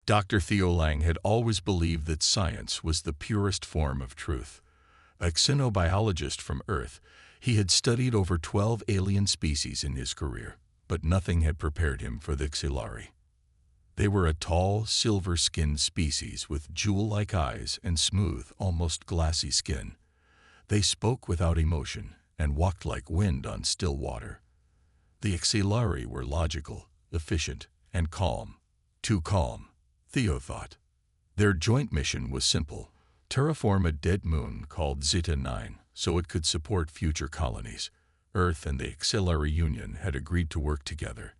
Dr. Theo Lang had always believed that science was the purest form of truth. A xenobiologist from Earth, he had studied over 12 alien species in his career, but nothing had prepared him for the Xilari. They were a tall, silver-skinned species with jewel-like eyes and smooth, almost glassy skin. They spoke without emotion and walked like wind on still water. The Xilari were logical, efficient, and calm. Too calm, Theo thought. Their joint mission was simple: terraform a dead moon called Zeta 9 so it could support future colonies. Earth and the Xilari Union had agreed to work together,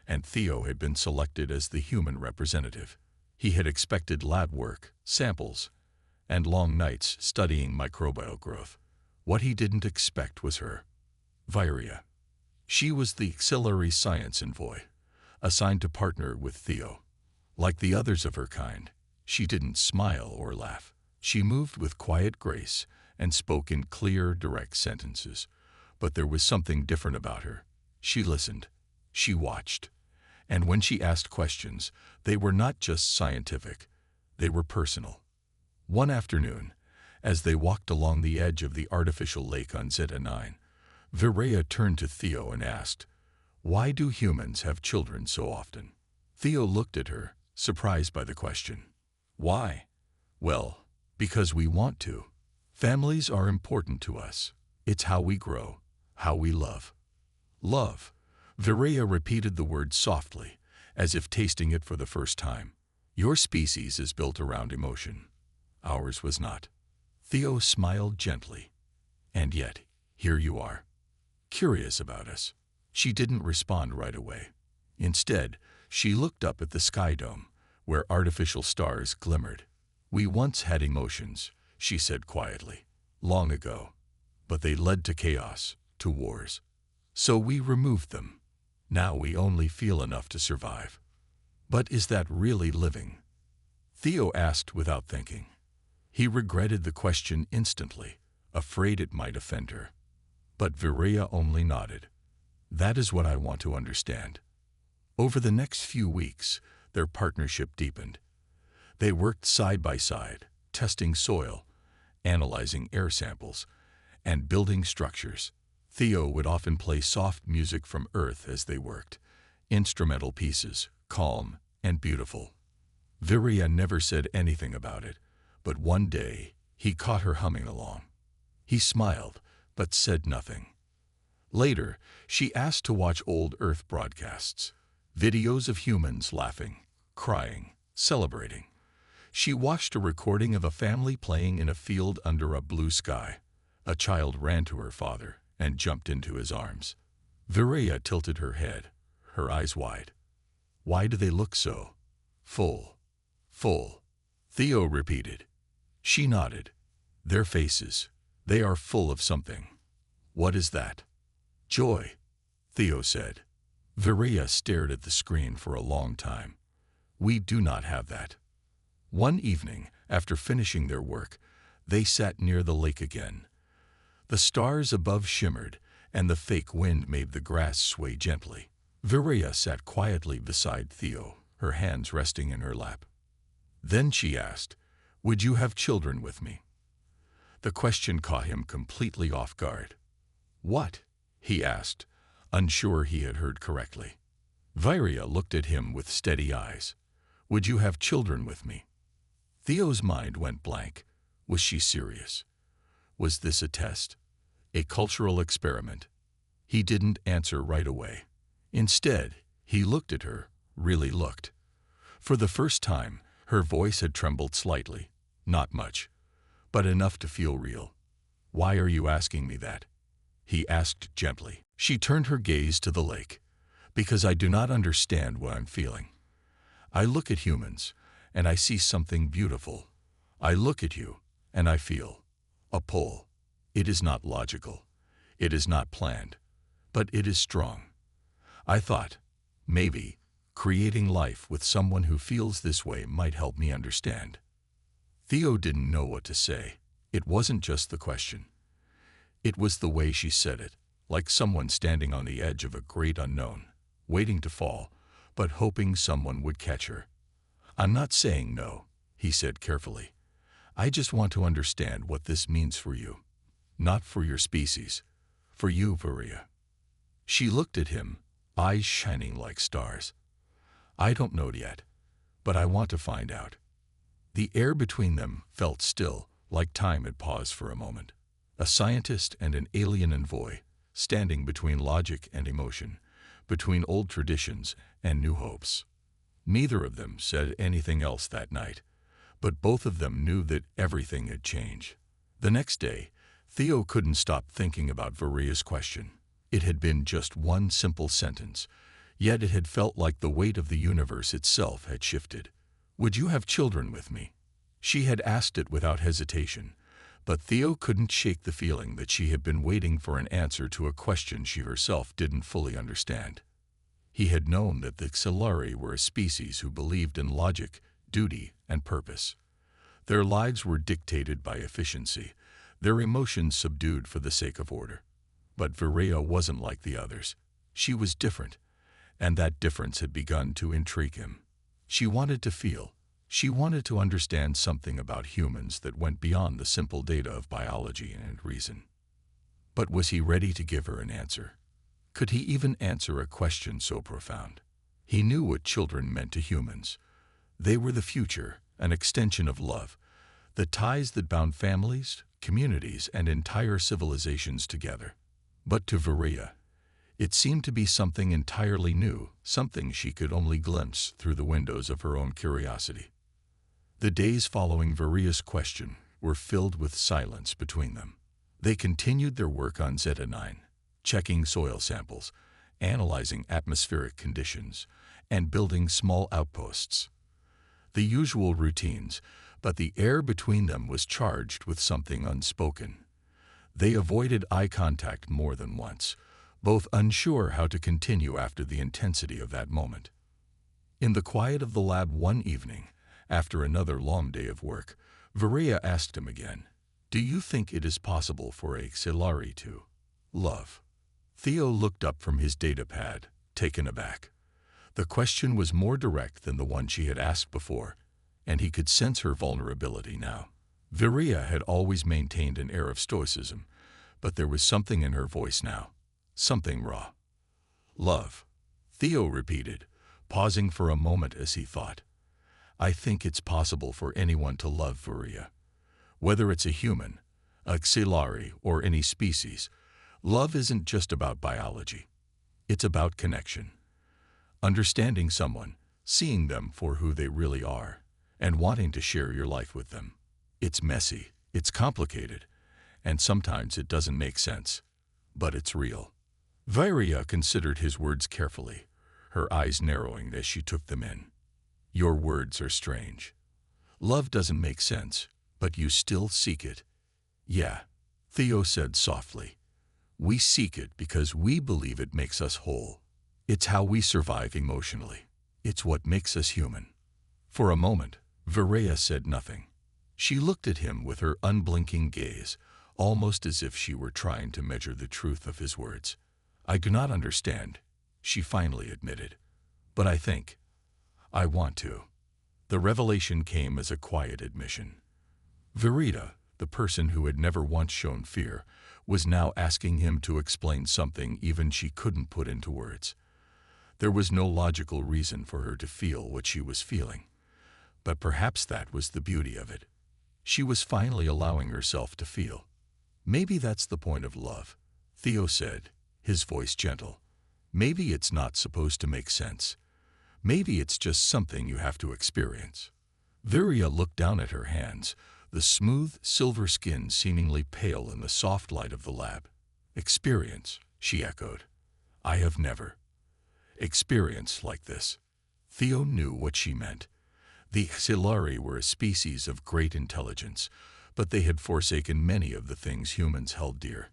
and Theo had been selected as the human representative. He had expected lab work, samples, and long nights studying microbial growth. What he didn't expect was her. Viria. She was the Xilari science envoy, assigned to partner with Theo. Like the others of her kind, she didn't smile or laugh. She moved with quiet grace and spoke in clear, direct sentences. But there was something different about her. She listened. She watched. And when she asked questions, they were not just scientific. They were personal. One afternoon, as they walked along the edge of the artificial lake on Zeta 9, Viria turned to Theo and asked, "Why do humans have children so often?" Theo looked at her, surprised by the question. "Why?" "Well, because we want to. Families are important to us. It's how we grow, how we love." "Love." Viria repeated the word softly, as if tasting it for the first time. "Your species is built around emotion. Ours was not." Theo smiled gently. "And yet, here you are, curious about us." She didn't respond right away. Instead, she looked up at the sky dome, where artificial stars glimmered. "We once had emotions," she said quietly, "long ago. But they led to chaos, to wars. So we removed them. Now we only feel enough to survive." "But is that really living?" Theo asked without thinking. He regretted the question instantly, afraid it might offend her. But Viria only nodded. "That is what I want to understand." Over the next few weeks, their partnership deepened. They worked side by side, testing soil, analyzing air samples, and building structures. Theo would often play soft music from Earth as they worked, instrumental pieces, calm and beautiful. Viria never said anything about it, but one day he caught her humming along. He smiled, but said nothing. Later, she asked to watch old Earth broadcasts, videos of humans laughing, crying, celebrating. She watched a recording of a family playing in a field under a blue sky. A child ran to her father and jumped into his arms. Viria tilted her head, her eyes wide. "Why do they look so full? Full?" Theo repeated. She nodded. "Their faces, they are full of something." "What is that?" "Joy," Theo said. Viria stared at the screen for a long time. "We do not have that." One evening, after finishing their work, they sat near the lake again. The stars above shimmered, and the fake wind made the grass sway gently. Viria sat quietly beside Theo, her hands resting in her lap. Then she asked, "Would you have children with me?" The question caught him completely off guard. "What?" he asked, unsure he had heard correctly. Viria looked at him with steady eyes. "Would you have children with me?" Theo's mind went blank. Was she serious? Was this a test? A cultural experiment? He didn't answer right away. Instead, he looked at her, really looked. For the first time, her voice had trembled slightly. Not much, but enough to feel real. "Why are you asking me that?" he asked gently. She turned her gaze to the lake. "Because I do not understand what I'm feeling. I look at humans, and I see something beautiful. I look at you, and I feel a pull. It is not logical. It is not planned. But it is strong. I thought, maybe, creating life with someone who feels this way might help me understand." Theo didn't know what to say. It wasn't just the question. It was the way she said it, like someone standing on the edge of a great unknown, waiting to fall, but hoping someone would catch her. I'm not saying no, he said carefully. I just want to understand what this means for you. Not for your species. For you, Varia. She looked at him, eyes shining like stars. I don't know yet, but I want to find out. The air between them felt still, like time had paused for a moment. A scientist and an alien envoy, standing between logic and emotion, between old traditions and new hopes. Neither of them said anything else that night, but both of them knew that everything had changed. The next day, Theo couldn't stop thinking about Varia's question. It had been just one simple sentence, yet it had felt like the weight of the universe itself had shifted. Would you have children with me? She had asked it without hesitation, but Theo couldn't shake the feeling that she had been waiting for an answer to a question she herself didn't fully understand. He had known that the Xilari were a species who believed in logic, duty, and purpose. Their lives were dictated by efficiency, their emotions subdued for the sake of order. But Varia wasn't like the others. She was different, and that difference had begun to intrigue him. She wanted to feel. She wanted to understand something about humans that went beyond the simple data of biology and reason. But was he ready to give her an answer? Could he even answer a question so profound? He knew what children meant to humans. They were the future, an extension of love, the ties that bound families, communities, and entire civilizations together. But to Varia, it seemed to be something entirely new, something she could only glimpse through the windows of her own curiosity. The days following Varia's question were filled with silence between them. They continued their work on Zeta 9, checking soil samples, analyzing atmospheric conditions, and building small outposts. The usual routines, but the air between them was charged with something unspoken. They avoided eye contact more than once, both unsure how to continue after the intensity of that moment. In the quiet of the lab one evening, after another long day of work, Varia asked him again, "Do you think it is possible for a Xilari to love?" Theo looked up from his data pad, taken aback. The question was more direct than the one she had asked before, and he could sense her vulnerability now. Varia had always maintained an air of stoicism, but there was something in her voice now, something raw. "Love," Theo repeated, pausing for a moment as he thought. "I think it's possible for anyone to love Varia. Whether it's a human, a Xilari, or any species, love isn't just about biology. It's about connection. Understanding someone, seeing them for who they really are, and wanting to share your life with them. It's messy, it's complicated, and sometimes it doesn't make sense, but it's real." Varia considered his words carefully, her eyes narrowing as she took them in. "Your words are strange. Love doesn't make sense, but you still seek it." "Yeah," Theo said softly. "We seek it because we believe it makes us whole. It's how we survive emotionally. It's what makes us human." For a moment, Varia said nothing. She looked at him with her unblinking gaze, almost as if she were trying to measure the truth of his words. "I do not understand," she finally admitted. "But I want to." The revelation came as a quiet admission. Verita, the person who had never once shown fear, was now asking him to explain something even she couldn't put into words. There was no logical reason for her to feel what she was feeling, but perhaps that was the beauty of it. She was finally allowing herself to feel. "Maybe that's the point of love," Theo said, his voice gentle. "Maybe it's not supposed to make sense. Maybe it's just something you have to experience." Varia looked down at her hands, the smooth, silver skin seemingly pale in the soft light of the lab. "Experience," she echoed. "I have never experienced like this." Theo knew what she meant. The Xilari were a species of great intelligence, but they had forsaken many of the things humans held dear.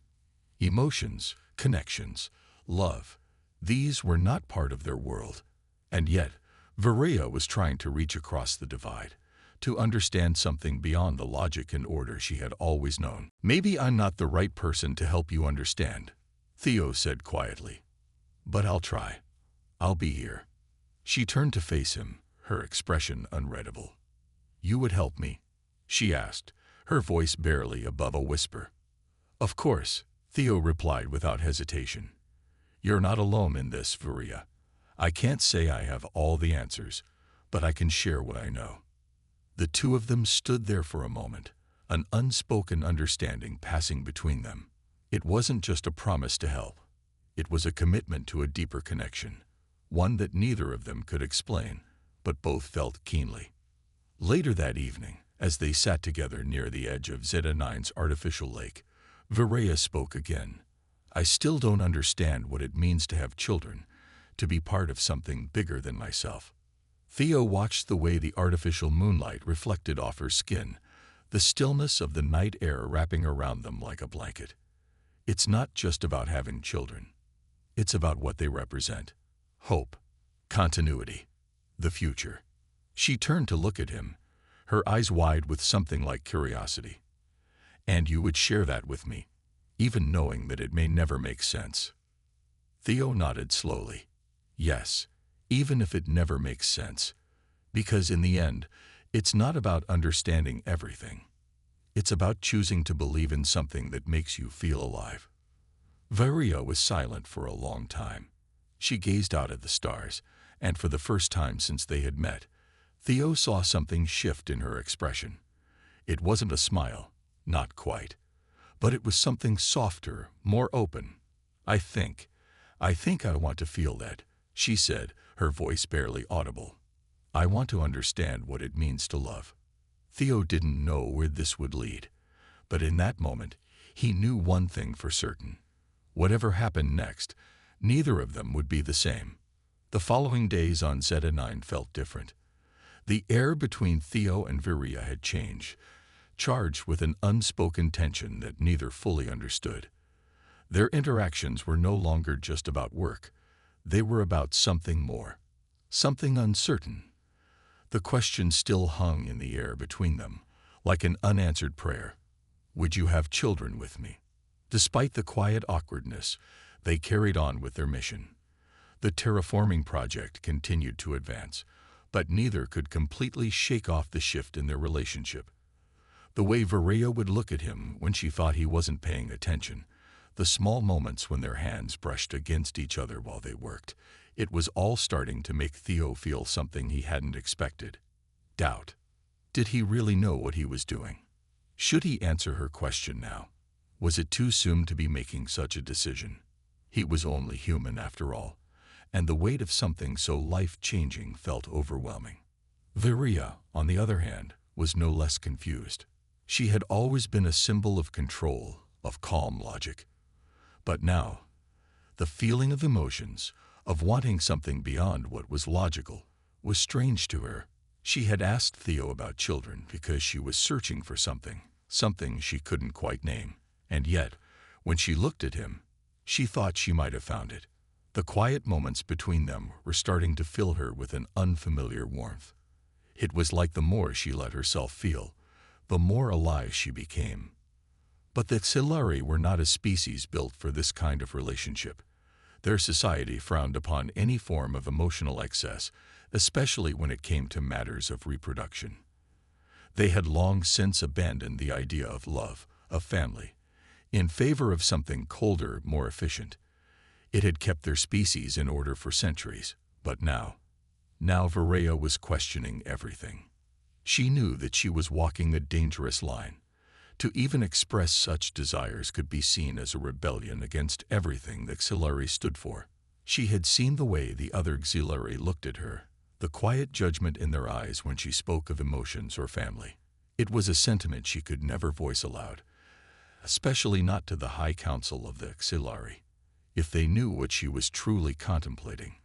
Emotions, connections, love, these were not part of their world. And yet, Varia was trying to reach across the divide, to understand something beyond the logic and order she had always known. "Maybe I'm not the right person to help you understand," Theo said quietly. "But I'll try. I'll be here." She turned to face him, her expression unreadable. "You would help me?" she asked, her voice barely above a whisper. "Of course," Theo replied without hesitation. "You're not alone in this, Varia. I can't say I have all the answers, but I can share what I know." The two of them stood there for a moment, an unspoken understanding passing between them. It wasn't just a promise to help. It was a commitment to a deeper connection, one that neither of them could explain, but both felt keenly. Later that evening, as they sat together near the edge of Zeta-9's artificial lake, Varia spoke again. "I still don't understand what it means to have children, to be part of something bigger than myself." Theo watched the way the artificial moonlight reflected off her skin, the stillness of the night air wrapping around them like a blanket. "It's not just about having children. It's about what they represent. Hope, continuity, the future." She turned to look at him, her eyes wide with something like curiosity. "And you would share that with me, even knowing that it may never make sense?" Theo nodded slowly. "Yes, even if it never makes sense. Because in the end, it's not about understanding everything. It's about choosing to believe in something that makes you feel alive." Varia was silent for a long time. She gazed out at the stars, and for the first time since they had met, Theo saw something shift in her expression. It wasn't a smile, not quite, but it was something softer, more open. I think I want to feel that," she said, her voice barely audible. "I want to understand what it means to love." Theo didn't know where this would lead, but in that moment, he knew one thing for certain. Whatever happened next, neither of them would be the same. The following days on Zeta-9 felt different. The air between Theo and Varia had changed, charged with an unspoken tension that neither fully understood. Their interactions were no longer just about work. They were about something more, something uncertain. The question still hung in the air between them, like an unanswered prayer. "Would you have children with me?" Despite the quiet awkwardness, they carried on with their mission. The terraforming project continued to advance, but neither could completely shake off the shift in their relationship. The way Varia would look at him when she thought he wasn't paying attention, the small moments when their hands brushed against each other while they worked, it was all starting to make Theo feel something he hadn't expected. Doubt. Did he really know what he was doing? Should he answer her question now? Was it too soon to be making such a decision? He was only human after all, and the weight of something so life-changing felt overwhelming. Varia, on the other hand, was no less confused. She had always been a symbol of control, of calm logic. But now, the feeling of emotions, of wanting something beyond what was logical, was strange to her. She had asked Theo about children because she was searching for something she couldn't quite name. And yet, when she looked at him, she thought she might have found it. The quiet moments between them were starting to fill her with an unfamiliar warmth. It was like the more she let herself feel, the more alive she became. But the Xilari were not a species built for this kind of relationship. Their society frowned upon any form of emotional excess, especially when it came to matters of reproduction. They had long since abandoned the idea of love, of family, in favor of something colder, more efficient. It had kept their species in order for centuries, but now Varia was questioning everything. She knew that she was walking a dangerous line. To even express such desires could be seen as a rebellion against everything that Xilari stood for. She had seen the way the other Xilari looked at her, the quiet judgment in their eyes when she spoke of emotions or family. It was a sentiment she could never voice aloud, especially not to the High Council of the Xilari. If they knew what she was truly contemplating,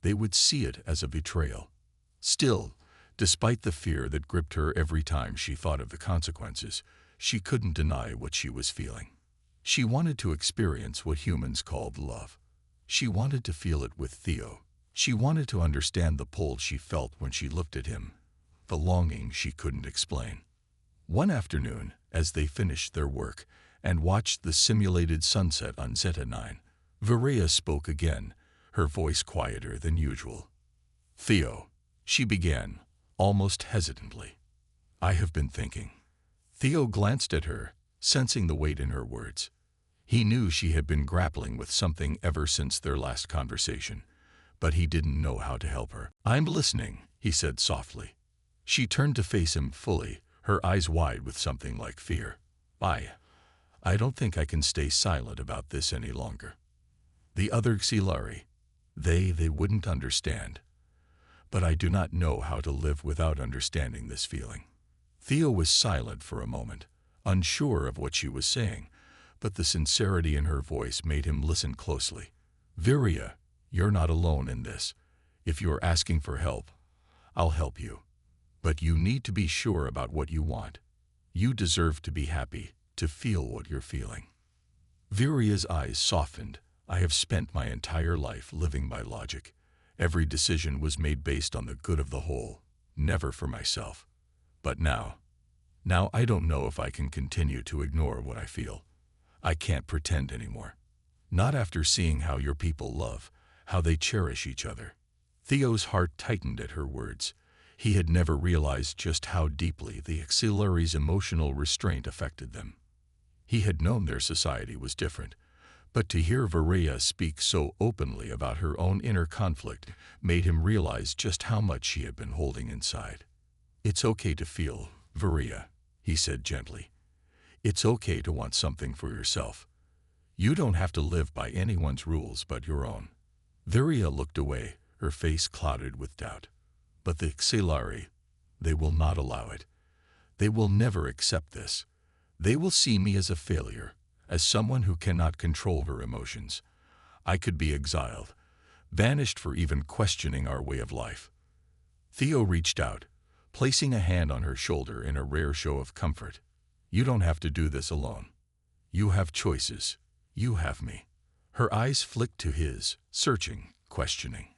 they would see it as a betrayal. Still, despite the fear that gripped her every time she thought of the consequences, she couldn't deny what she was feeling. She wanted to experience what humans called love. She wanted to feel it with Theo. She wanted to understand the pull she felt when she looked at him, the longing she couldn't explain. One afternoon, as they finished their work and watched the simulated sunset on Zeta-9, Varia spoke again, her voice quieter than usual. "Theo," She began, almost hesitantly. I have been thinking. Theo glanced at her, sensing the weight in her words. He knew she had been grappling with something ever since their last conversation, but he didn't know how to help her. I'm listening, he said softly. She turned to face him fully, her eyes wide with something like fear. I don't think I can stay silent about this any longer. The other Xilari, they wouldn't understand. But I do not know how to live without understanding this feeling. Theo was silent for a moment, unsure of what she was saying, but the sincerity in her voice made him listen closely. Viria, you're not alone in this. If you're asking for help, I'll help you. But you need to be sure about what you want. You deserve to be happy, to feel what you're feeling. Viria's eyes softened. I have spent my entire life living by logic. Every decision was made based on the good of the whole, never for myself. But now I don't know if I can continue to ignore what I feel. I can't pretend anymore. Not after seeing how your people love, how they cherish each other. Theo's heart tightened at her words. He had never realized just how deeply the Xilari's emotional restraint affected them. He had known their society was different, but to hear Viria speak so openly about her own inner conflict made him realize just how much she had been holding inside. It's okay to feel, Viria, he said gently. It's okay to want something for yourself. You don't have to live by anyone's rules but your own. Viria looked away, her face clouded with doubt. But the Xilari, they will not allow it. They will never accept this. They will see me as a failure, as someone who cannot control her emotions. I could be exiled, vanished for even questioning our way of life. Theo reached out, placing a hand on her shoulder in a rare show of comfort. You don't have to do this alone. You have choices. You have me. Her eyes flicked to his, searching, questioning.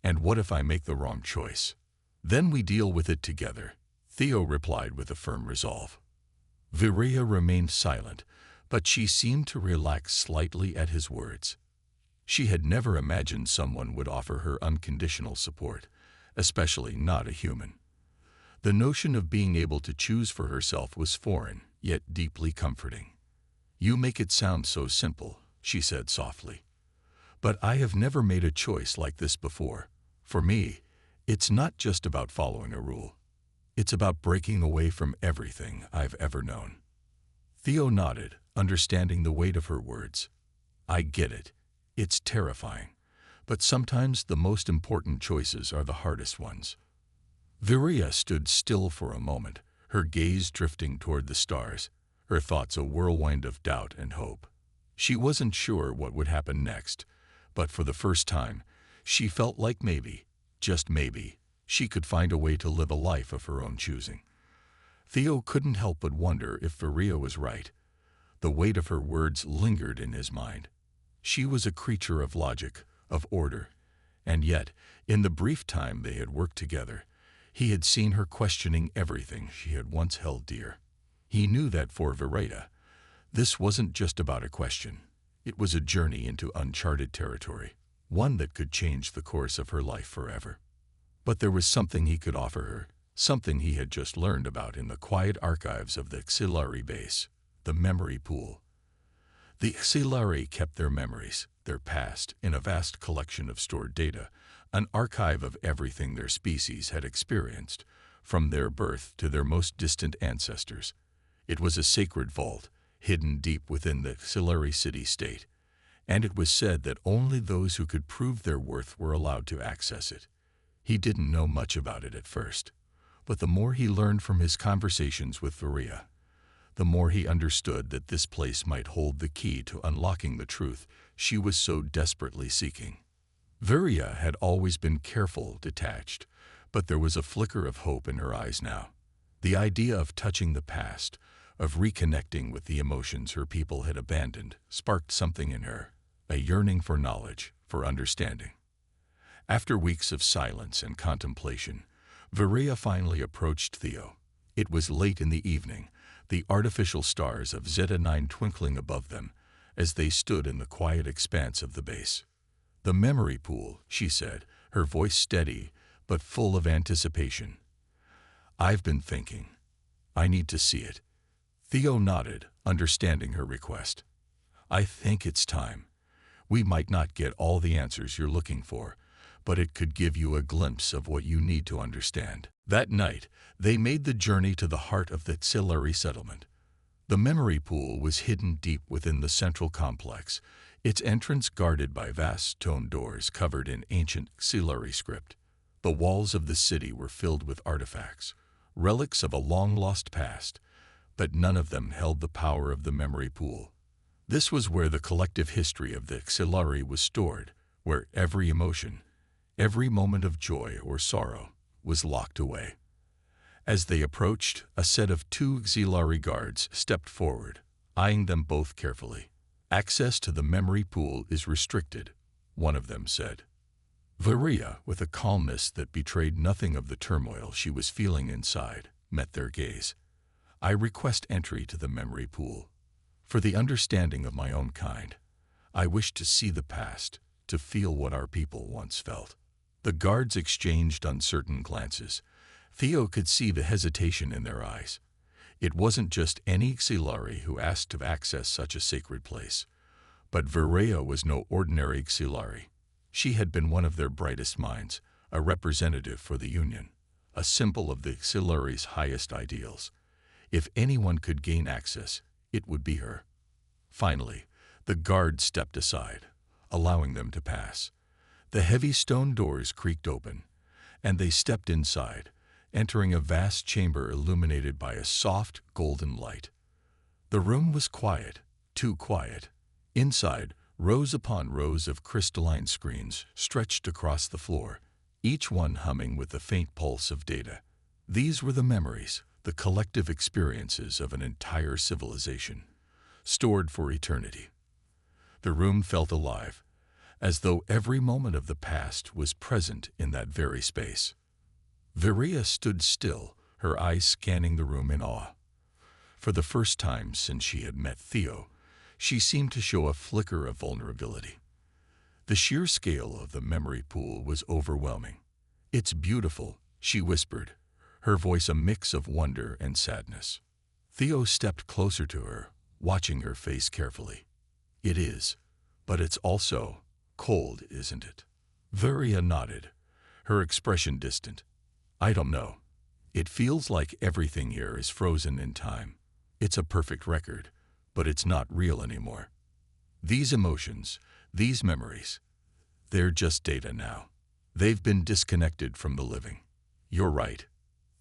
And what if I make the wrong choice? Then we deal with it together, Theo replied with a firm resolve. Viria remained silent, but she seemed to relax slightly at his words. She had never imagined someone would offer her unconditional support, especially not a human. The notion of being able to choose for herself was foreign, yet deeply comforting. You make it sound so simple, she said softly. But I have never made a choice like this before. For me, it's not just about following a rule. It's about breaking away from everything I've ever known. Theo nodded, understanding the weight of her words. I get it. It's terrifying. But sometimes the most important choices are the hardest ones. Viria stood still for a moment, her gaze drifting toward the stars, her thoughts a whirlwind of doubt and hope. She wasn't sure what would happen next, but for the first time, she felt like maybe, just maybe, she could find a way to live a life of her own choosing. Theo couldn't help but wonder if Viria was right. The weight of her words lingered in his mind. She was a creature of logic, of order, and yet, in the brief time they had worked together, he had seen her questioning everything she had once held dear. He knew that for Viria, this wasn't just about a question. It was a journey into uncharted territory, one that could change the course of her life forever. But there was something he could offer her, something he had just learned about in the quiet archives of the Xilari base, the memory pool. The Xilari kept their memories, their past, in a vast collection of stored data, an archive of everything their species had experienced, from their birth to their most distant ancestors. It was a sacred vault, hidden deep within the Xilari city-state, and it was said that only those who could prove their worth were allowed to access it. He didn't know much about it at first, but the more he learned from his conversations with Viria, the more he understood that this place might hold the key to unlocking the truth she was so desperately seeking. Viria had always been careful, detached, but there was a flicker of hope in her eyes now. The idea of touching the past, of reconnecting with the emotions her people had abandoned, sparked something in her, a yearning for knowledge, for understanding. After weeks of silence and contemplation, Viria finally approached Theo. It was late in the evening, the artificial stars of Zeta-9 twinkling above them as they stood in the quiet expanse of the base. The memory pool, she said, her voice steady but full of anticipation. "I've been thinking. I need to see it." Theo nodded, understanding her request. "I think it's time. We might not get all the answers you're looking for, but it could give you a glimpse of what you need to understand." That night, they made the journey to the heart of the Xilari settlement. The memory pool was hidden deep within the central complex, its entrance guarded by vast stone doors covered in ancient Xilari script. The walls of the city were filled with artifacts, relics of a long-lost past, but none of them held the power of the memory pool. This was where the collective history of the Xilari was stored, where every emotion, every moment of joy or sorrow, was locked away. As they approached, a set of 2 Xilari guards stepped forward, eyeing them both carefully. "Access to the memory pool is restricted," one of them said. Varia, with a calmness that betrayed nothing of the turmoil she was feeling inside, met their gaze. "I request entry to the memory pool. For the understanding of my own kind, I wish to see the past, to feel what our people once felt." The guards exchanged uncertain glances. Theo could see the hesitation in their eyes. It wasn't just any Xilari who asked to access such a sacred place. But Varia was no ordinary Xilari. She had been one of their brightest minds, a representative for the Union, a symbol of the Xilari's highest ideals. If anyone could gain access, it would be her. Finally, the guard stepped aside, allowing them to pass. The heavy stone doors creaked open, and they stepped inside, entering a vast chamber illuminated by a soft, golden light. The room was quiet, too quiet. Inside, rows upon rows of crystalline screens stretched across the floor, each one humming with the faint pulse of data. These were the memories, the collective experiences of an entire civilization, stored for eternity. The room felt alive, as though every moment of the past was present in that very space. Varia stood still, her eyes scanning the room in awe. For the first time since she had met Theo, she seemed to show a flicker of vulnerability. The sheer scale of the memory pool was overwhelming. "It's beautiful," she whispered, her voice a mix of wonder and sadness. Theo stepped closer to her, watching her face carefully. "It is, but it's also cold, isn't it?" Varia nodded, her expression distant. "I don't know. It feels like everything here is frozen in time. It's a perfect record, but it's not real anymore. These emotions, these memories, they're just data now. They've been disconnected from the living." "You're right,"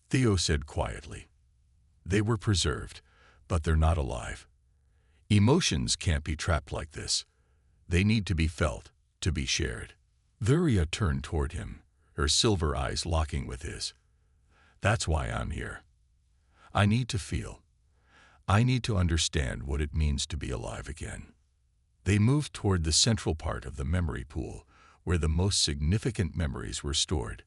Theo said quietly. "They were preserved, but they're not alive. Emotions can't be trapped like this. They need to be felt, to be shared." Varia turned toward him, her silver eyes locking with his. "That's why I'm here. I need to feel. I need to understand what it means to be alive again." They moved toward the central part of the memory pool, where the most significant memories were stored.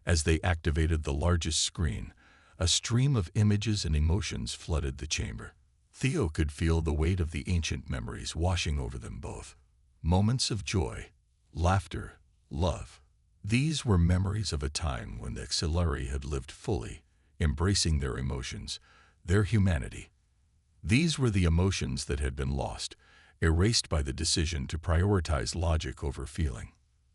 As they activated the largest screen, a stream of images and emotions flooded the chamber. Theo could feel the weight of the ancient memories washing over them both. Moments of joy, laughter, love. These were memories of a time when the Xilari had lived fully, embracing their emotions, their humanity. These were the emotions that had been lost, erased by the decision to prioritize logic over feeling.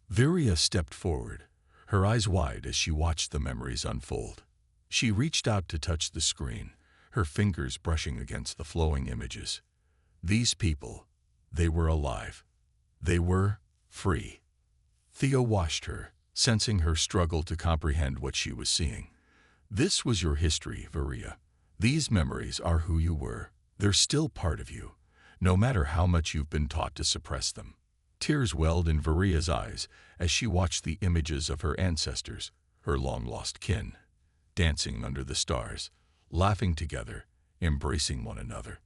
Varia stepped forward, her eyes wide as she watched the memories unfold. She reached out to touch the screen, her fingers brushing against the flowing images. These people, they were alive. They were free. Theo watched her, sensing her struggle to comprehend what she was seeing. "This was your history, Varia. These memories are who you were. They're still part of you, no matter how much you've been taught to suppress them." Tears welled in Varia's eyes as she watched the images of her ancestors, her long-lost kin, dancing under the stars, laughing together, embracing one another.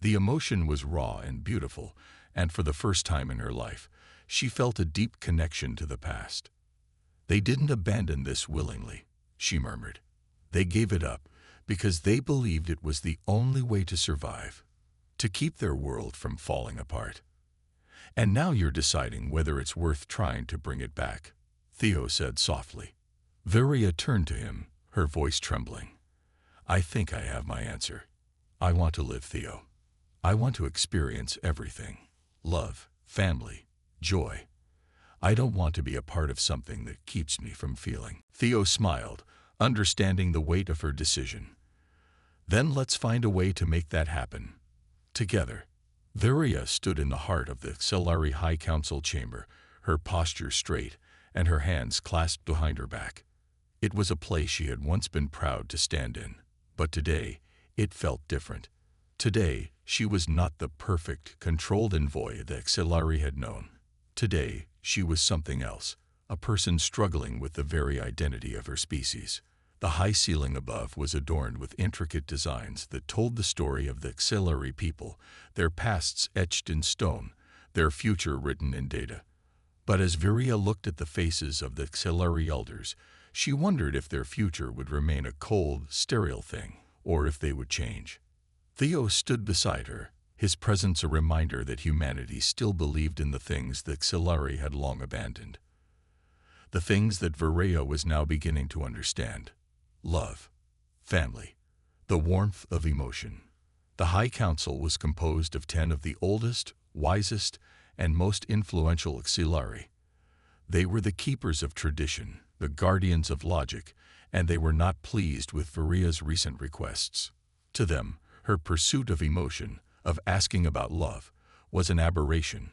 The emotion was raw and beautiful, and for the first time in her life, she felt a deep connection to the past. "They didn't abandon this willingly," she murmured. "They gave it up because they believed it was the only way to survive, to keep their world from falling apart. And now you're deciding whether it's worth trying to bring it back," Theo said softly. Viria turned to him, her voice trembling. I think I have my answer. I want to live, Theo. I want to experience everything. Love, family, joy. I don't want to be a part of something that keeps me from feeling. Theo smiled, understanding the weight of her decision. Then let's find a way to make that happen. Together. Viria stood in the heart of the Xelari High Council chamber, her posture straight and her hands clasped behind her back. It was a place she had once been proud to stand in, but today it felt different. Today she was not the perfect, controlled envoy that Xelari had known. Today she was something else, a person struggling with the very identity of her species. The high ceiling above was adorned with intricate designs that told the story of the Xelari people, their pasts etched in stone, their future written in data. But as Viria looked at the faces of the Xelari elders, she wondered if their future would remain a cold, sterile thing, or if they would change. Theo stood beside her, his presence a reminder that humanity still believed in the things that Xelari had long abandoned. The things that Viria was now beginning to understand. Love, family, the warmth of emotion. The High Council was composed of 10 of the oldest, wisest, and most influential Xelari. They were the keepers of tradition, the guardians of logic, and they were not pleased with Viria's recent requests. To them, her pursuit of emotion, of asking about love, was an aberration,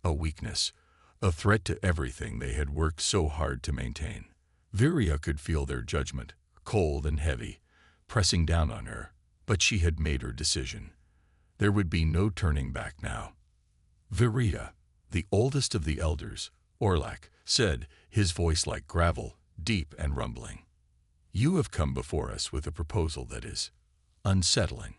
a weakness, a threat to everything they had worked so hard to maintain. Viria could feel their judgment, cold and heavy, pressing down on her, but she had made her decision. There would be no turning back now. Viria, the oldest of the elders, Orlac, said, his voice like gravel, deep and rumbling. You have come before us with a proposal that is unsettling.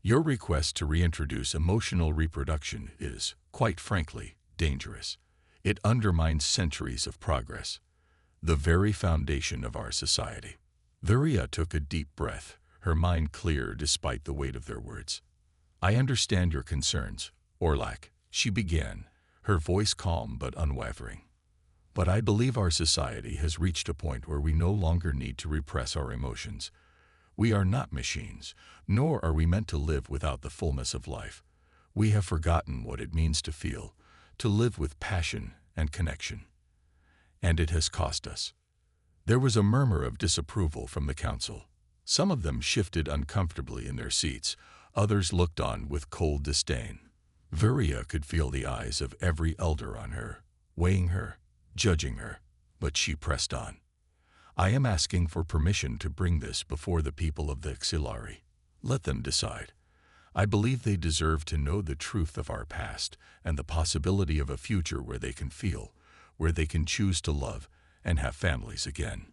Your request to reintroduce emotional reproduction is, quite frankly, dangerous. It undermines centuries of progress, the very foundation of our society. Viria took a deep breath, her mind clear despite the weight of their words. I understand your concerns, Orlac, she began, her voice calm but unwavering. But I believe our society has reached a point where we no longer need to repress our emotions. We are not machines, nor are we meant to live without the fullness of life. We have forgotten what it means to feel, to live with passion and connection. And it has cost us. There was a murmur of disapproval from the council. Some of them shifted uncomfortably in their seats, others looked on with cold disdain. Viria could feel the eyes of every elder on her, weighing her, judging her, but she pressed on. I am asking for permission to bring this before the people of the Xelari. Let them decide. I believe they deserve to know the truth of our past and the possibility of a future where they can feel, where they can choose to love and have families again.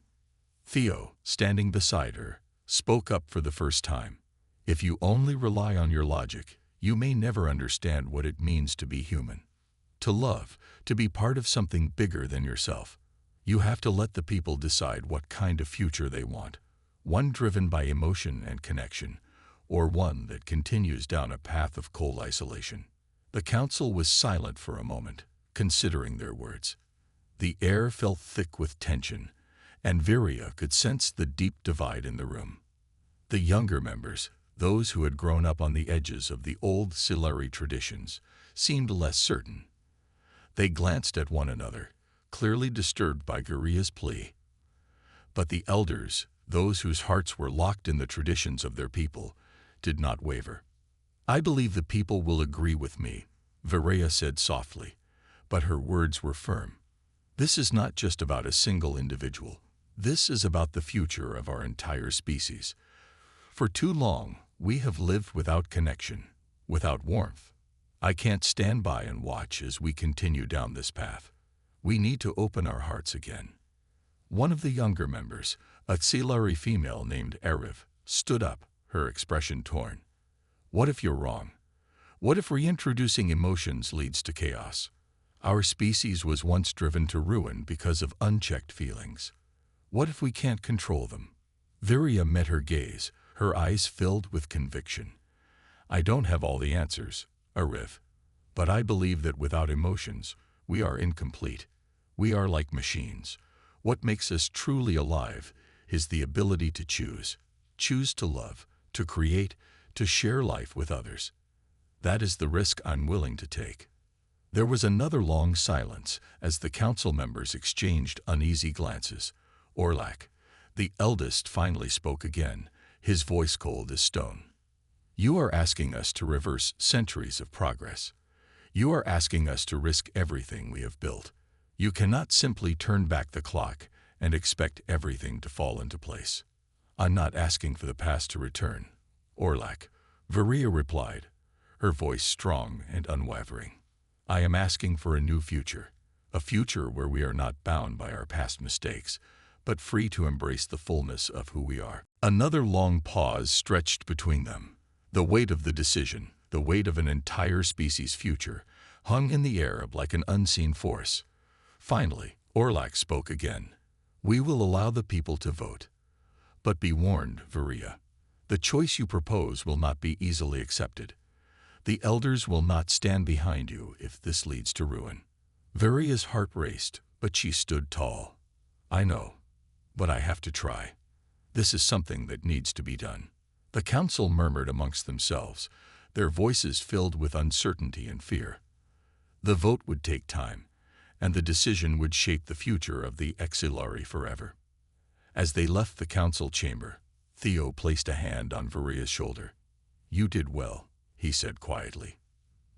Theo, standing beside her, spoke up for the first time. If you only rely on your logic, you may never understand what it means to be human. To love, to be part of something bigger than yourself. You have to let the people decide what kind of future they want, one driven by emotion and connection, or one that continues down a path of cold isolation. The council was silent for a moment, considering their words. The air felt thick with tension, and Viria could sense the deep divide in the room. The younger members, those who had grown up on the edges of the old Xelari traditions, seemed less certain. They glanced at one another, clearly disturbed by Viria's plea. But the elders, those whose hearts were locked in the traditions of their people, did not waver. I believe the people will agree with me, Viria said softly, but her words were firm. This is not just about a single individual. This is about the future of our entire species. For too long, we have lived without connection, without warmth. I can't stand by and watch as we continue down this path. We need to open our hearts again. One of the younger members, a Xelari female named Eriv, stood up, her expression torn. What if you're wrong? What if reintroducing emotions leads to chaos? Our species was once driven to ruin because of unchecked feelings. What if we can't control them? Viria met her gaze, her eyes filled with conviction. I don't have all the answers, Eriv, but I believe that without emotions, we are incomplete. We are like machines. What makes us truly alive is the ability to choose to love, to create, to share life with others. That is the risk I'm willing to take." There was another long silence as the council members exchanged uneasy glances. Orlac, the eldest, finally spoke again, his voice cold as stone. "You are asking us to reverse centuries of progress. You are asking us to risk everything we have built. You cannot simply turn back the clock and expect everything to fall into place." "I'm not asking for the past to return, Orlac," Varia replied, her voice strong and unwavering. "I am asking for a new future, a future where we are not bound by our past mistakes, but free to embrace the fullness of who we are." Another long pause stretched between them. The weight of the decision, the weight of an entire species' future, hung in the air like an unseen force. Finally, Orlac spoke again. "We will allow the people to vote. But be warned, Varia. The choice you propose will not be easily accepted. The elders will not stand behind you if this leads to ruin." Varia's heart raced, but she stood tall. "I know, but I have to try. This is something that needs to be done." The council murmured amongst themselves, their voices filled with uncertainty and fear. The vote would take time, and the decision would shape the future of the Exilari forever. As they left the council chamber, Theo placed a hand on Varia's shoulder. "You did well," he said quietly.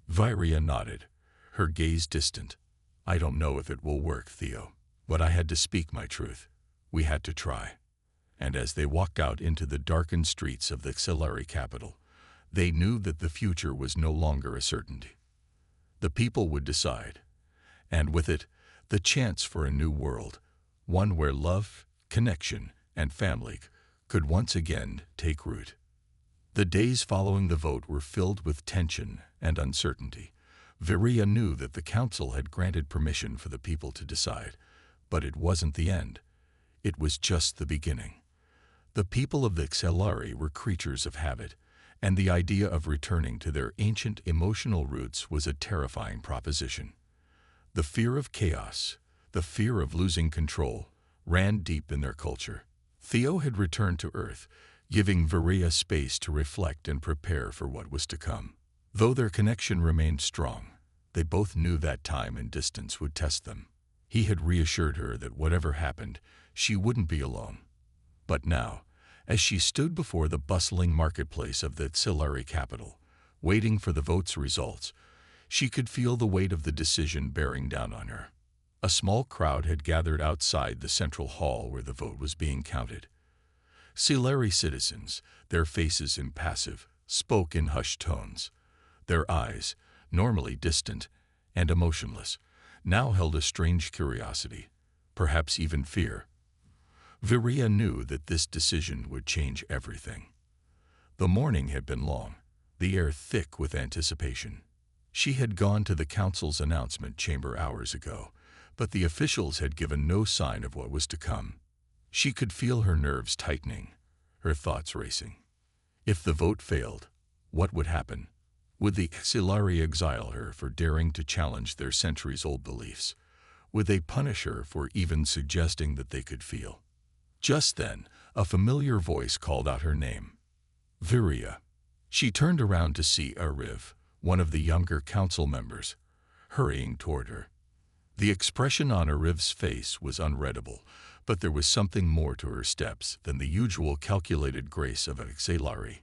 Varia nodded, her gaze distant. "I don't know if it will work, Theo, but I had to speak my truth. We had to try." And as they walked out into the darkened streets of the Exilari capital, they knew that the future was no longer a certainty. The people would decide, and with it, the chance for a new world, one where love, connection, and family could once again take root. The days following the vote were filled with tension and uncertainty. Varia knew that the council had granted permission for the people to decide, but it wasn't the end. It was just the beginning. The people of the Exilari were creatures of habit, and the idea of returning to their ancient emotional roots was a terrifying proposition. The fear of chaos, the fear of losing control, ran deep in their culture. Theo had returned to Earth, giving Varia space to reflect and prepare for what was to come. Though their connection remained strong, they both knew that time and distance would test them. He had reassured her that whatever happened, she wouldn't be alone. But now, as she stood before the bustling marketplace of the Exilari capital, waiting for the vote's results, she could feel the weight of the decision bearing down on her. A small crowd had gathered outside the central hall where the vote was being counted. Exilari citizens, their faces impassive, spoke in hushed tones. Their eyes, normally distant and emotionless, now held a strange curiosity, perhaps even fear. Varia knew that this decision would change everything. The morning had been long, the air thick with anticipation. She had gone to the council's announcement chamber hours ago, but the officials had given no sign of what was to come. She could feel her nerves tightening, her thoughts racing. If the vote failed, what would happen? Would the Exilari exile her for daring to challenge their centuries-old beliefs? Would they punish her for even suggesting that they could feel? Just then, a familiar voice called out her name. Varia. She turned around to see Ariv, one of the younger council members, hurrying toward her. The expression on Ariv's face was unreadable, but there was something more to her steps than the usual calculated grace of an Exilari.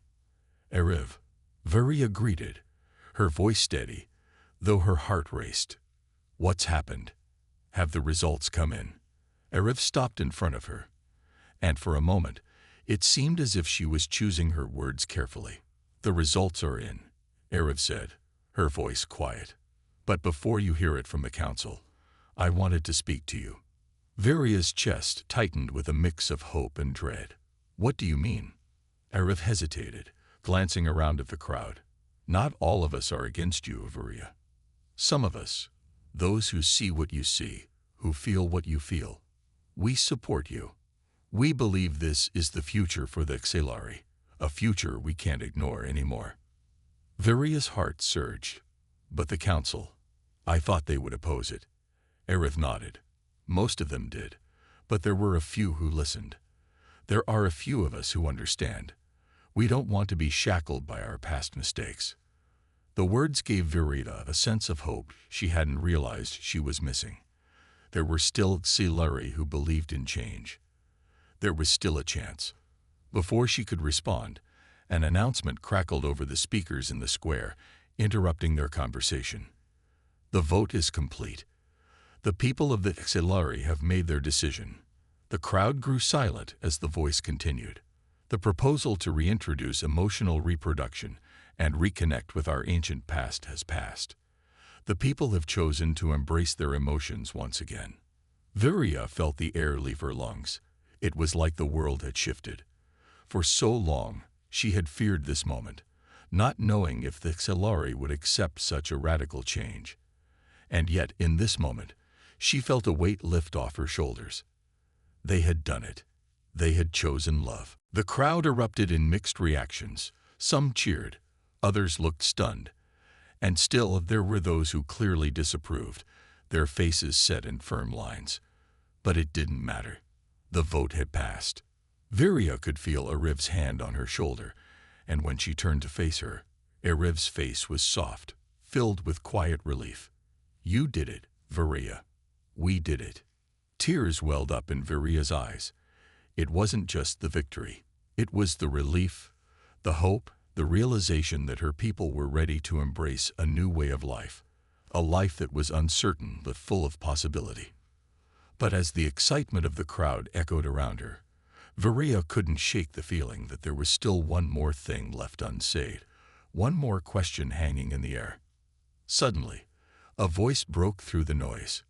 "Ariv," Varia greeted, her voice steady, though her heart raced. "What's happened? Have the results come in?" Ariv stopped in front of her, and for a moment, it seemed as if she was choosing her words carefully. "The results are in," Ariv said, her voice quiet. "But before you hear it from the council, I wanted to speak to you." Varia's chest tightened with a mix of hope and dread. "What do you mean?" Ariv hesitated, glancing around at the crowd. "Not all of us are against you, Varia. Some of us, those who see what you see, who feel what you feel, we support you. We believe this is the future for the Exilari, a future we can't ignore anymore." Varia's heart surged. "But the council, I thought they would oppose it." Ariv nodded. "Most of them did, But there were a few who listened. There are a few of us who understand. We don't want to be shackled by our past mistakes. The words gave Verita a sense of hope she hadn't realized she was missing. There were still Xilari who believed in change. There was still a chance. Before she could respond, an announcement crackled over the speakers in the square, interrupting their conversation. The vote is complete. The people of the Xilari have made their decision. The crowd grew silent as the voice continued. The proposal to reintroduce emotional reproduction and reconnect with our ancient past has passed. The people have chosen to embrace their emotions once again. Viria felt the air leave her lungs. It was like the world had shifted. For so long, she had feared this moment, not knowing if the Xilari would accept such a radical change. And yet, in this moment, she felt a weight lift off her shoulders. They had done it. They had chosen love. The crowd erupted in mixed reactions. Some cheered, others looked stunned. And still there were those who clearly disapproved, their faces set in firm lines. But it didn't matter. The vote had passed. Viria could feel Ariv's hand on her shoulder, and when she turned to face her, Ariv's face was soft, filled with quiet relief. "You did it, Viria. We did it." Tears welled up in Viria's eyes. It wasn't just the victory. It was the relief, the hope, the realization that her people were ready to embrace a new way of life, a life that was uncertain but full of possibility. But as the excitement of the crowd echoed around her, Viria couldn't shake the feeling that there was still one more thing left unsaid, one more question hanging in the air. Suddenly, a voice broke through the noise.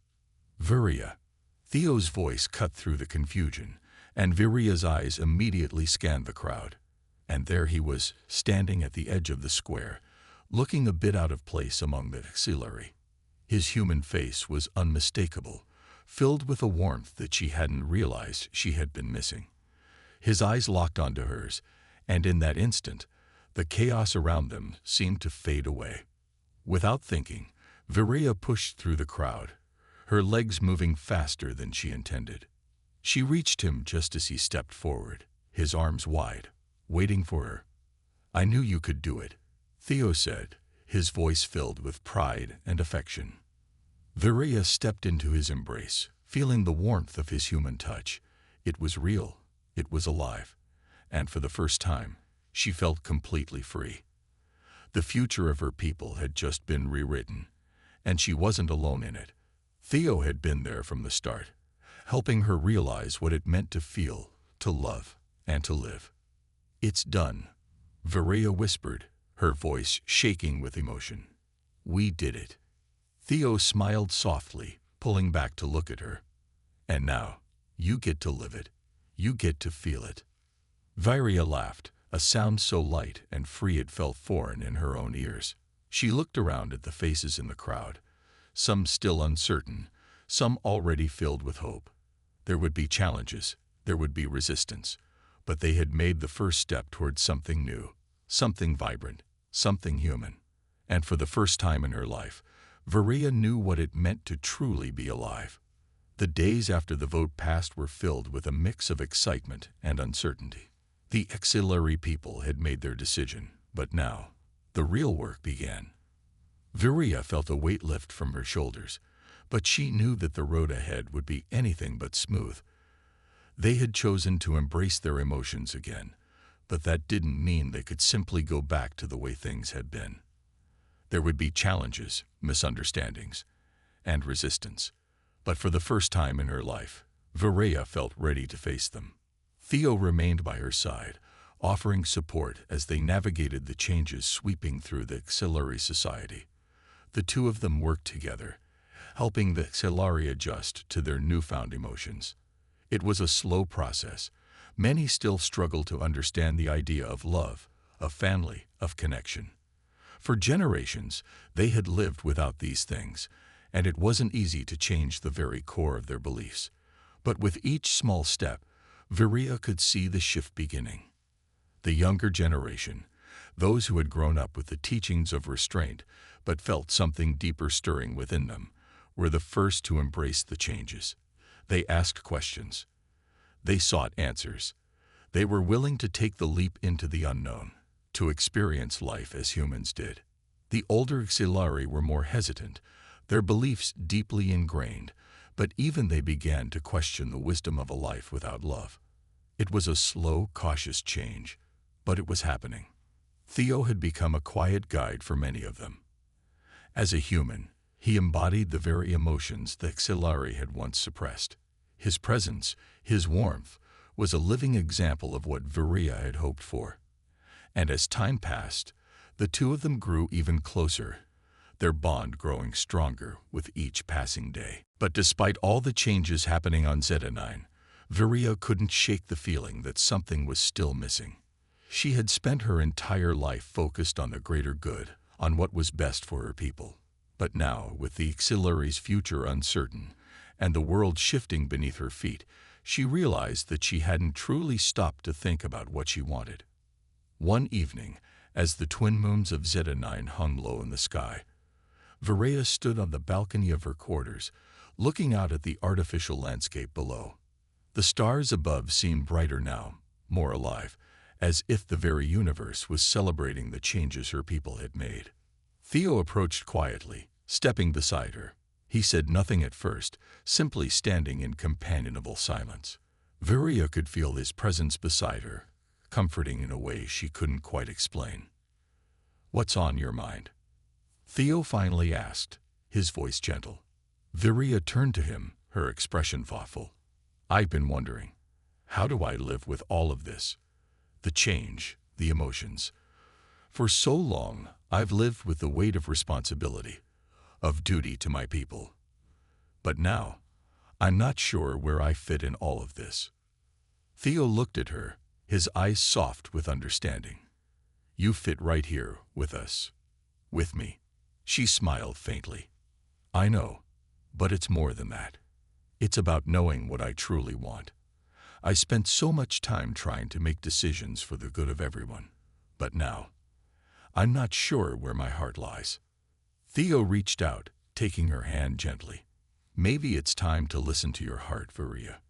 "Viria." Theo's voice cut through the confusion, and Viria's eyes immediately scanned the crowd. And there he was, standing at the edge of the square, looking a bit out of place among the Xilari. His human face was unmistakable, filled with a warmth that she hadn't realized she had been missing. His eyes locked onto hers, and in that instant, the chaos around them seemed to fade away. Without thinking, Viria pushed through the crowd, her legs moving faster than she intended. She reached him just as he stepped forward, his arms wide, waiting for her. "I knew you could do it," Theo said, his voice filled with pride and affection. Viria stepped into his embrace, feeling the warmth of his human touch. It was real, it was alive, and for the first time, she felt completely free. The future of her people had just been rewritten, and she wasn't alone in it. Theo had been there from the start, helping her realize what it meant to feel, to love, and to live. "It's done," Viria whispered, her voice shaking with emotion. "We did it." Theo smiled softly, pulling back to look at her. "And now, you get to live it. You get to feel it." Viria laughed, a sound so light and free it felt foreign in her own ears. She looked around at the faces in the crowd, some still uncertain, some already filled with hope. There would be challenges, there would be resistance, but they had made the first step towards something new, something vibrant, something human. And for the first time in her life, Viria knew what it meant to truly be alive. The days after the vote passed were filled with a mix of excitement and uncertainty. The Xilari people had made their decision, but now, the real work began. Viria felt a weight lift from her shoulders, but she knew that the road ahead would be anything but smooth. They had chosen to embrace their emotions again, but that didn't mean they could simply go back to the way things had been. There would be challenges, misunderstandings, and resistance, but for the first time in her life, Viria felt ready to face them. Theo remained by her side, offering support as they navigated the changes sweeping through the Xilari society. The two of them worked together, helping the Xilari adjust to their newfound emotions. It was a slow process. Many still struggled to understand the idea of love, of family, of connection. For generations, they had lived without these things, and it wasn't easy to change the very core of their beliefs. But with each small step, Viria could see the shift beginning. The younger generation, those who had grown up with the teachings of restraint but felt something deeper stirring within them, were the first to embrace the changes. They asked questions. They sought answers. They were willing to take the leap into the unknown, to experience life as humans did. The older Xilari were more hesitant, their beliefs deeply ingrained, but even they began to question the wisdom of a life without love. It was a slow, cautious change, but it was happening. Theo had become a quiet guide for many of them. As a human, he embodied the very emotions that Xilari had once suppressed. His presence, his warmth, was a living example of what Viria had hoped for. And as time passed, the two of them grew even closer, their bond growing stronger with each passing day. But despite all the changes happening on Zeta-9, Viria couldn't shake the feeling that something was still missing. She had spent her entire life focused on the greater good, on what was best for her people. But now, with the Xilari's future uncertain, and the world shifting beneath her feet, she realized that she hadn't truly stopped to think about what she wanted. One evening, as the twin moons of Zeta-9 hung low in the sky, Viria stood on the balcony of her quarters, looking out at the artificial landscape below. The stars above seemed brighter now, more alive, as if the very universe was celebrating the changes her people had made. Theo approached quietly, stepping beside her. He said nothing at first, simply standing in companionable silence. Viria could feel his presence beside her, comforting in a way she couldn't quite explain. "What's on your mind?" Theo finally asked, his voice gentle. Viria turned to him, her expression thoughtful. "I've been wondering, how do I live with all of this? The change, the emotions. For so long, I've lived with the weight of responsibility, of duty to my people. But now, I'm not sure where I fit in all of this." Theo looked at her, his eyes soft with understanding. "You fit right here with us. With me." She smiled faintly. "I know, but it's more than that. It's about knowing what I truly want. I spent so much time trying to make decisions for the good of everyone. But now, I'm not sure where my heart lies." Theo reached out, taking her hand gently. "Maybe it's time to listen to your heart, Viria.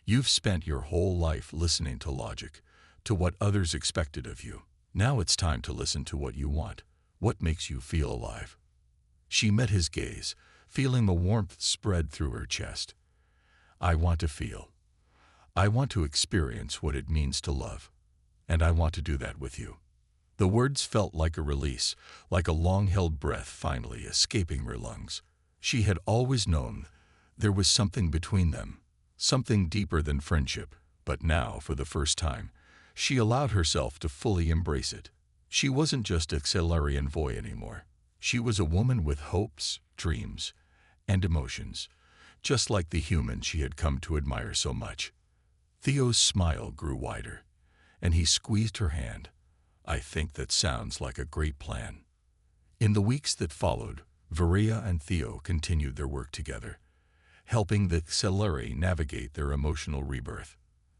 You've spent your whole life listening to logic, to what others expected of you. Now it's time to listen to what you want, what makes you feel alive." She met his gaze, feeling the warmth spread through her chest. "I want to feel. I want to experience what it means to love. And I want to do that with you." The words felt like a release, like a long-held breath finally escaping her lungs. She had always known there was something between them, something deeper than friendship, but now, for the first time, she allowed herself to fully embrace it. She wasn't just a Xilarian voy anymore. She was a woman with hopes, dreams, and emotions, just like the human she had come to admire so much. Theo's smile grew wider, and he squeezed her hand. "I think that sounds like a great plan." In the weeks that followed, Viria and Theo continued their work together, helping the Xilari navigate their emotional rebirth.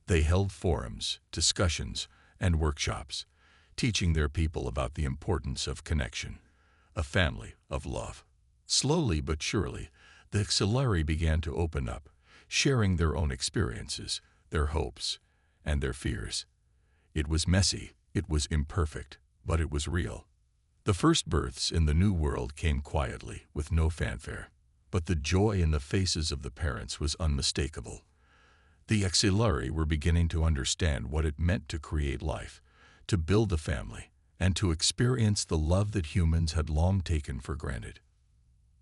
They held forums, discussions, and workshops, teaching their people about the importance of connection, a family of love. Slowly but surely, the Xilari began to open up, sharing their own experiences, their hopes, and their fears. It was messy, it was imperfect, but it was real. The first births in the new world came quietly, with no fanfare, but the joy in the faces of the parents was unmistakable. The Xilari were beginning to understand what it meant to create life, to build a family, and to experience the love that humans had long taken for granted.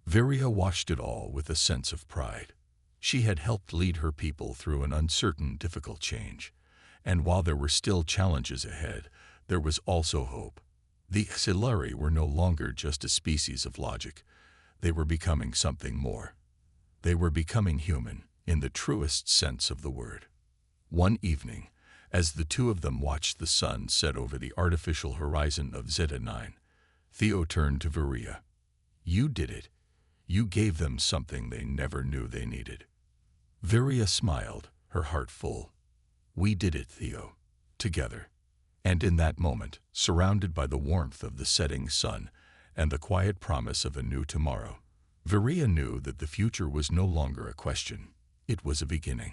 Viria watched it all with a sense of pride. She had helped lead her people through an uncertain, difficult change, and while there were still challenges ahead, there was also hope. The Xilari were no longer just a species of logic. They were becoming something more. They were becoming human, in the truest sense of the word. One evening, as the two of them watched the sun set over the artificial horizon of Zeta-9, Theo turned to Viria. "You did it. You gave them something they never knew they needed." Viria smiled, her heart full. "We did it, Theo. Together." And in that moment, surrounded by the warmth of the setting sun and the quiet promise of a new tomorrow, Viria knew that the future was no longer a question. it was a beginning.